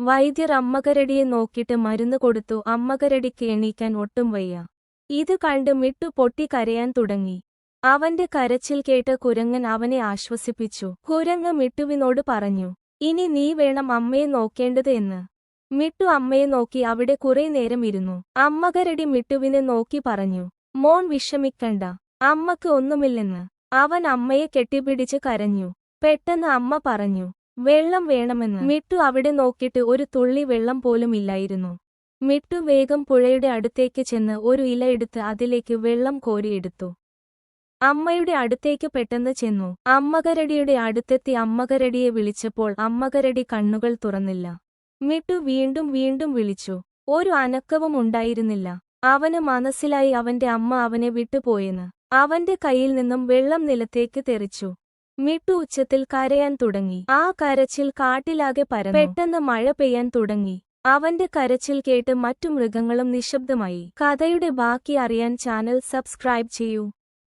വൈദ്യർ അമ്മകരടിയെ നോക്കിട്ട് മരുന്ന് കൊടുത്തു. അമ്മകരടിക്ക് എണീക്കാൻ ഒട്ടും വയ്യ. ഇത് കണ്ട് മിട്ടു പൊട്ടി കരയാൻ തുടങ്ങി. അവന്റെ കരച്ചിൽ കേട്ട് കുരങ്ങൻ അവനെ ആശ്വസിപ്പിച്ചു. കുരങ്ങ് മിട്ടുവിനോട് പറഞ്ഞു, ഇനി നീ വേണം അമ്മയെ നോക്കേണ്ടത് എന്ന്. മിട്ടു അമ്മയെ നോക്കി അവിടെ കുറെ നേരം ഇരുന്നു. അമ്മകരടി മിട്ടുവിനെ നോക്കി പറഞ്ഞു, മോൻ വിഷമിക്കണ്ട, അമ്മക്ക് ഒന്നുമില്ലെന്ന്. അവൻ അമ്മയെ കെട്ടിപ്പിടിച്ച് കരഞ്ഞു. പെട്ടെന്ന് അമ്മ പറഞ്ഞു, വെള്ളം വേണമെന്ന്. മിട്ടു അവിടെ നോക്കിയിട്ട് ഒരു തുള്ളി വെള്ളം പോലും ഇല്ലായിരുന്നു. മിട്ടു വേഗം പുഴയുടെ അടുത്തേക്ക് ചെന്ന് ഒരു ഇല എടുത്ത് അതിലേക്ക് വെള്ളം കോരിയെടുത്തു. അമ്മയുടെ അടുത്തേക്ക് പെട്ടെന്ന് ചെന്നു. അമ്മകരടിയുടെ അടുത്തെത്തി അമ്മകരടിയെ വിളിച്ചപ്പോൾ അമ്മകരടി കണ്ണുകൾ തുറന്നില്ല. മിട്ടു വീണ്ടും വീണ്ടും വിളിച്ചു. ഒരു അനക്കവും ഉണ്ടായിരുന്നില്ല. അവന് മനസ്സിലായി അവന്റെ അമ്മ അവനെ വിട്ടുപോയെന്ന്. അവന്റെ കയ്യിൽ നിന്നും വെള്ളം നിലത്തേക്ക് തെറിച്ചു. മിട്ടു ഉച്ചത്തിൽ കരയാൻ തുടങ്ങി. ആ കരച്ചിൽ കാട്ടിലാകെ പരന്നു. പെട്ടെന്ന് മഴ പെയ്യാൻ തുടങ്ങി. അവന്റെ കരച്ചിൽ കേട്ട് മറ്റു മൃഗങ്ങളും നിശബ്ദമായി. കഥയുടെ ബാക്കി അറിയാൻ ചാനൽ സബ്സ്ക്രൈബ് ചെയ്യൂ.